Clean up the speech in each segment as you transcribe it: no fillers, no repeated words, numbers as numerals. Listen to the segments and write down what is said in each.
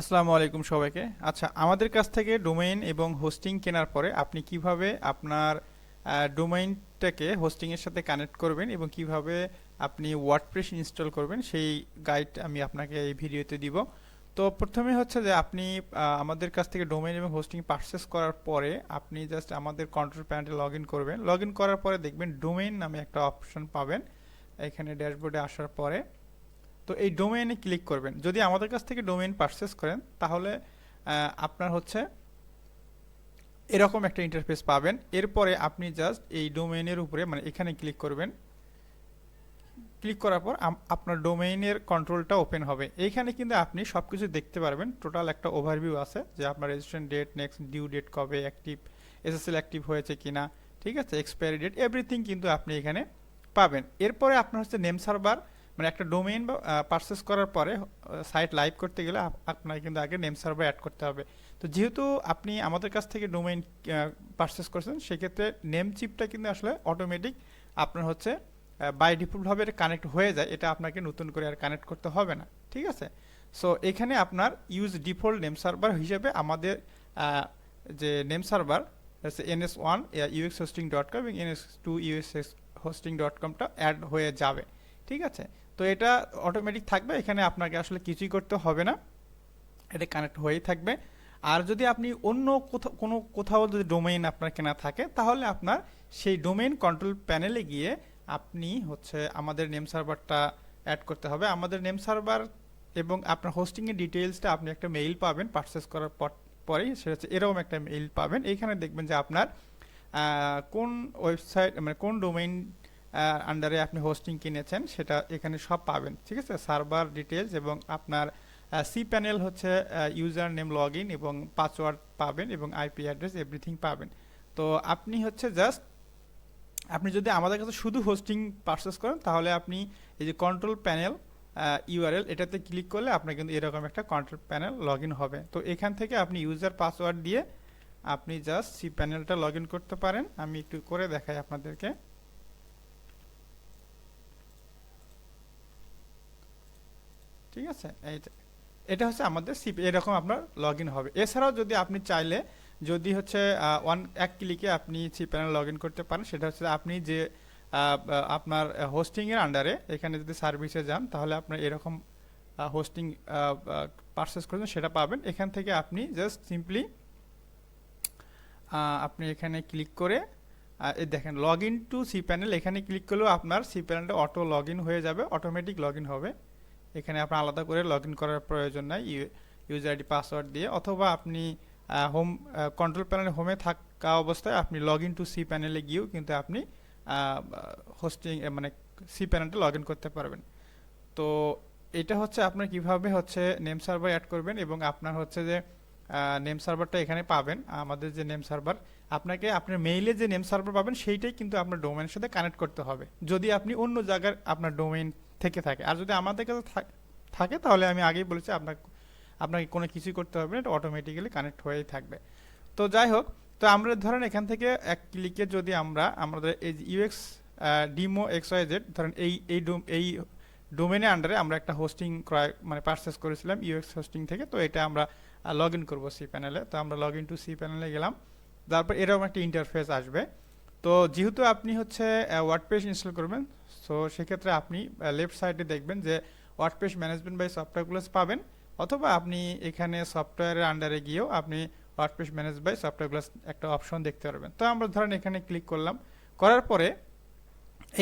আসসালামু আলাইকুম সবাইকে। আচ্ছা, আমাদের কাছ থেকে ডোমেইন এবং হোস্টিং কেনার পরে আপনি কিভাবে আপনার ডোমেইনটাকে হোস্টিং এর সাথে কানেক্ট করবেন এবং কিভাবে আপনি ওয়ার্ডপ্রেস ইনস্টল করবেন সেই গাইড আমি আপনাকে এই ভিডিওতে দিব। তো প্রথমে হচ্ছে যে আপনি আমাদের কাছ থেকে ডোমেইন এবং হোস্টিং পারচেস করার পরে আপনি জাস্ট আমাদের কন্ট্রোল প্যানেলে লগ ইন করবেন। লগ ইন করার পরে দেখবেন ডোমেইন নামে একটা অপশন পাবেন এখানে ড্যাশবোর্ডে আসার পরে। তো এই ডোমেইনে ক্লিক করবেন। যদি আমাদের কাছ থেকে ডোমেইন পারচেস করেন তাহলে আপনার হচ্ছে এরকম একটা ইন্টারফেস পাবেন। এরপরে আপনি জাস্ট এই ডোমেইনের উপরে মানে এখানে ক্লিক করবেন। ক্লিক করার পর আপনার ডোমেইনের কন্ট্রোলটা ওপেন হবে। এইখানে কিন্তু আপনি সব কিছু দেখতে পারবেন। টোটাল একটা ওভারভিউ আছে যে আপনার registration date, next due date কবে, অ্যাক্টিভ এসএসএল অ্যাক্টিভ হয়েছে কিনা, ঠিক আছে, এক্সপায়ারি ডেট, এভরিথিং কিন্তু আপনি এখানে পাবেন। এরপরে আপনার হচ্ছে নেম সার্ভার মানে একটা ডোমেইন পারচেস করার পরে সাইট লাইভ করতে গেলে আপনার কিন্তু আগে নেম সার্ভার অ্যাড করতে হবে। তো যেহেতু আপনি আমাদের কাছ থেকে ডোমেইন পারচেস করছেন সেক্ষেত্রে নেম চিপটা কিন্তু আসলে অটোমেটিক আপনার হচ্ছে বাই ডিফল্টভাবে এটা কানেক্ট হয়ে যায়। এটা আপনাকে নতুন করে আর কানেক্ট করতে হবে না, ঠিক আছে। সো এখানে আপনার ইউজ ডিফল্ট নেম সার্ভার হিসেবে আমাদের যে নেম সার্ভার NS1 uxhosting.com এবং NS2 uxhosting.comটা অ্যাড হয়ে যাবে, ঠিক আছে। তো এটা অটোমেটিক থাকবে, এখানে আপনাকে আসলে কিছুই করতে হবে না, এটা কানেক্ট হয়েই থাকবে। আর যদি আপনি অন্য কোথাও যদি ডোমেইন আপনার কেনা থাকে তাহলে আপনার সেই ডোমেইন কন্ট্রোল প্যানেলে গিয়ে আপনি হচ্ছে আমাদের নেম সার্ভারটা অ্যাড করতে হবে। আমাদের নেম সার্ভার এবং আপনার হোস্টিংয়ের ডিটেইলসটা আপনি একটা মেইল পাবেন পারচেস করার পরেই, সেটা হচ্ছে এরকম একটা মেইল পাবেন। এইখানে দেখবেন যে আপনার কোন ওয়েবসাইট মানে কোন ডোমেইন আন্ডারে আপনি হোস্টিং কিনেছেন সেটা এখানে সব পাবেন, ঠিক আছে। সার্ভার ডিটেলস এবং আপনার সি প্যানেল হচ্ছে ইউজার নেম লগ ইন এবং পাসওয়ার্ড পাবেন এবং আইপি অ্যাড্রেস এভরিথিং পাবেন। তো আপনি হচ্ছে জাস্ট আপনি যদি আমাদের কাছে শুধু হোস্টিং পারচেস করেন তাহলে আপনি এই যে কন্ট্রোল প্যানেল ইউআরএল এটাতে ক্লিক করলে আপনার কিন্তু এরকম একটা কন্ট্রোল প্যানেল লগ ইন হবে। তো এখান থেকে আপনি ইউজার পাসওয়ার্ড দিয়ে আপনি জাস্ট সি প্যানেলটা লগ ইন করতে পারেন। আমি একটু করে দেখাই আপনাদেরকে, ঠিক আছে। এই এটা হচ্ছে আমাদের সিপি, এরকম আপনার লগ ইন হবে। এছাড়াও যদি আপনি চাইলে যদি হচ্ছে এক ক্লিকে আপনি সি প্যানেল লগ ইন করতে পারেন, সেটা হচ্ছে আপনি যে আপনার হোস্টিংয়ের আন্ডারে এখানে যদি সার্ভিসে যান তাহলে আপনার এরকম হোস্টিং পারচেস করছেন সেটা পাবেন। এখান থেকে আপনি জাস্ট সিম্পলি আপনি এখানে ক্লিক করে এই দেখেন log in to cPanel, এখানে ক্লিক করলেও আপনার সি প্যানেলটা অটো লগ ইন হয়ে যাবে, অটোমেটিক লগ ইন হবে। এখানে আপনার আলাদা করে লগ ইন করার প্রয়োজন নাই ইউজার আইডি পাসওয়ার্ড দিয়ে, অথবা আপনি হোম কন্ট্রোল প্যানেলে হোমে থাকা অবস্থায় আপনি লগ ইন টু সি প্যানেলে গিয়েও কিন্তু আপনি হোস্টিং মানে সি প্যানেলটা লগ ইন করতে পারবেন। তো এটা হচ্ছে আপনার কিভাবে হচ্ছে নেম সার্ভার অ্যাড করবেন এবং আপনার হচ্ছে যে নেম সার্ভারটা এখানে পাবেন। আমাদের যে নেম সার্ভার আপনাকে আপনার মেইলে যে নেম সার্ভার পাবেন সেইটাই কিন্তু আপনার ডোমেইনের সাথে কানেক্ট করতে হবে যদি আপনি অন্য জায়গার আপনার ডোমেইন থেকে থাকে। আর যদি আমাদের কাছে থাকে তাহলে আমি আগেই বলেছি আপনাকে কোনো কিছুই করতে হবে না, এটা অটোমেটিক্যালি কানেক্ট হয়েই থাকবে। তো যাই হোক, তো আমরা ধরেন এখান থেকে এক ক্লিকে যদি আমরা আমাদের এই ইউএক্স ডিমো XYZ ধরেন এই ডোমেনের আন্ডারে আমরা একটা হোস্টিং ক্রয় মানে পারচেস করেছিলাম ইউএক্স হোস্টিং থেকে, তো এটা আমরা লগ ইন করবো সি প্যানেলে। তো আমরা লগ ইন টু সি প্যানেলে গেলাম, তারপর এরকম একটা ইন্টারফেস আসবে। তো যেহেতু আপনি হচ্ছে ওয়ার্ডপ্রেস ইনস্টল করবেন, সো সেক্ষেত্রে আপনি লেফট সাইডে দেখবেন যে ওয়ার্ডপ্রেস ম্যানেজমেন্ট বাই সফটওয়্যারগুলো পাবেন, অথবা আপনি এখানে সফটওয়্যারের আন্ডারে গিয়েও আপনি ওয়ার্ডপ্রেস ম্যানেজ বাই সফটওয়্যারগুলো একটা অপশন দেখতে পারবেন। তো আমরা ধরেন এখানে ক্লিক করলাম, করার পরে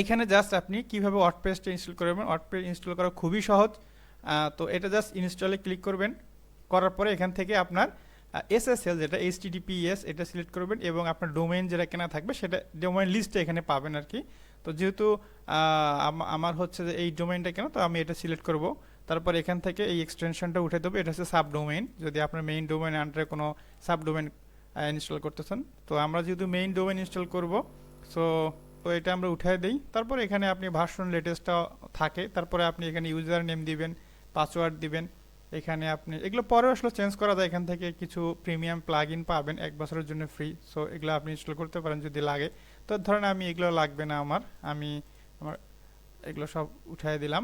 এইখানে জাস্ট আপনি কিভাবে ওয়ার্ডপ্রেসটা ইনস্টল করবেন, ওয়ার্ডপ্রেস ইনস্টল করা খুবই সহজ। তো এটা জাস্ট ইনস্টলে ক্লিক করবেন, করার পরে এখান থেকে আপনার SSL যেটা HTTPS এটা সিলেক্ট করবেন এবং আপনার ডোমেইন যেটা কেনা থাকবে সেটা ডোমেইন লিস্টে এখানে পাবেন আর কি। তো যেহেতু আমার হচ্ছে যে এই ডোমেইনটা কেনা, তো আমি এটা সিলেক্ট করব। তারপর এখান থেকে এই এক্সটেনশনটা উঠে দেবো, এটা হচ্ছে সাব ডোমেইন যদি আপনার মেইন ডোমেইন আন্ডারে কোনো সাব ডোমেইন ইনস্টল করতেছেন। তো আমরা যেহেতু মেইন ডোমেইন ইনস্টল করব, সো তো এটা আমরা উঠাই দিই। তারপর এখানে আপনি ভার্সন লেটেস্টটা থাকে, তারপরে আপনি এখানে ইউজার নেম দিবেন, পাসওয়ার্ড দিবেন। এখানে আপনি এগুলো পরে আসলে চেঞ্জ করা যায়, এখান থেকে কিছু প্রিমিয়াম প্লাগ ইন পাবেন 1 বছরের জন্য ফ্রি, সো এগুলো আপনি ইনস্টল করতে পারেন যদি লাগে। তো ধরেন আমি এগুলো লাগবে না, আমার এগুলো সব উঠাই দিলাম।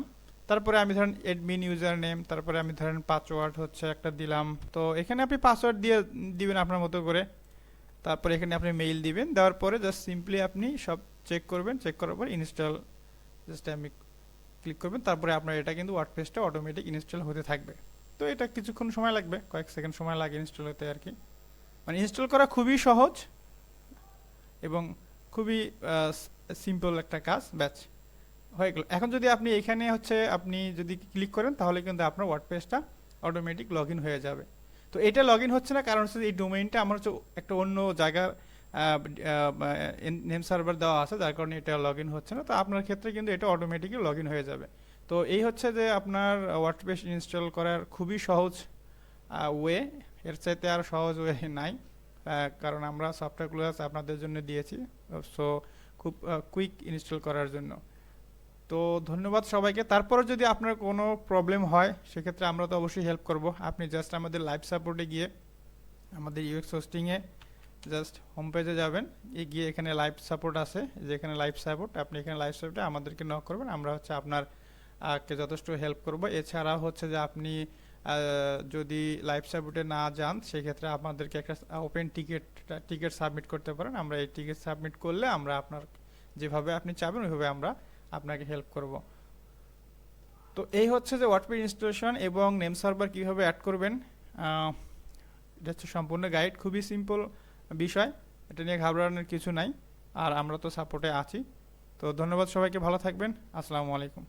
তারপরে আমি ধরেন অ্যাডমিন ইউজার নেম, তারপরে আমি ধরেন পাসওয়ার্ড হচ্ছে একটা দিলাম। তো এখানে আপনি পাসওয়ার্ড দিয়ে দিবেন আপনার মতো করে। তারপরে এখানে আপনি মেইল দিবেন, দেওয়ার পরে জাস্ট সিম্পলি আপনি সব চেক করবেন, চেক করার পর ইনস্টল জাস্ট আমি ক্লিক করবেন। তারপরে আপনার এটা কিন্তু ওয়ার্ডপ্রেসটা অটোমেটিক ইনস্টল হতে থাকবে। তো এটা কিছুক্ষণ সময় লাগবে, কয়েক সেকেন্ড সময় লাগে ইনস্টল হতে আর কি। মানে ইনস্টল করা খুবই সহজ এবং খুবই সিম্পল একটা কাজ, ব্যাচ হয়ে গেল। এখন যদি আপনি এখানে হচ্ছে আপনি যদি ক্লিক করেন তাহলে কিন্তু আপনার ওয়ার্ডপ্রেসটা অটোমেটিক লগ ইন হয়ে যাবে। তো এটা লগ ইন হচ্ছে না কারণ হচ্ছে এই ডোমেইনটা আমার হচ্ছে একটা অন্য জায়গার নেম সার্ভার দেওয়া আছে, যার কারণে এটা লগ ইন হচ্ছে না। তো আপনার ক্ষেত্রে কিন্তু এটা অটোমেটিকই লগ ইন হয়ে যাবে। তো এই হচ্ছে যে আপনার ওয়ার্ডপ্রেস ইনস্টল করার খুবই সহজ ওয়ে, এর চাইতে আর সহজ ওয়ে নাই। কারণ আমরা সফটওয়্যারগুলো আপনাদের জন্য দিয়েছি, সো খুব কুইক ইনস্টল করার জন্য। তো ধন্যবাদ সবাইকে। তারপরে যদি আপনার কোনো প্রবলেম হয় সেক্ষেত্রে আমরা তো অবশ্যই হেল্প করব। আপনি জাস্ট আমাদের লাইভ সাপোর্টে গিয়ে আমাদের ইউএক্স হোস্টিংয়ে জাস্ট হোম পেজে যাবেন, গিয়ে এখানে লাইভ সাপোর্ট আছে, যেখানে লাইভ সাপোর্ট, আপনি এখানে লাইভ সাপোর্টে আমাদেরকে নক করবেন, আমরা হচ্ছে আপনার কে যথেষ্ট হেল্প করব। এছাড়া হচ্ছে যে আপনি যদি লাইভ সাপোর্টে না যান সেক্ষেত্রে আমাদেরকে একটা ওপেন টিকিট সাবমিট করতে পারেন। আমরা এই টিকিট সাবমিট করলে আমরা আপনার যেভাবে আপনি চাবেন ওইভাবে আমরা আপনাকে হেল্প করব। তো এই হচ্ছে যে ওয়ার্ডপ্রেস ইনস্টলেশন এবং নেম সার্ভার কীভাবে অ্যাড করবেন, এটা হচ্ছে সম্পূর্ণ গাইড, খুবই সিম্পল বিষয়, এটা নিয়ে ঘাবড়ানোর কিছু নাই। আর আমরা তো সাপোর্টে আছি। তো ধন্যবাদ সবাইকে, ভালো থাকবেন, আসসালামু আলাইকুম।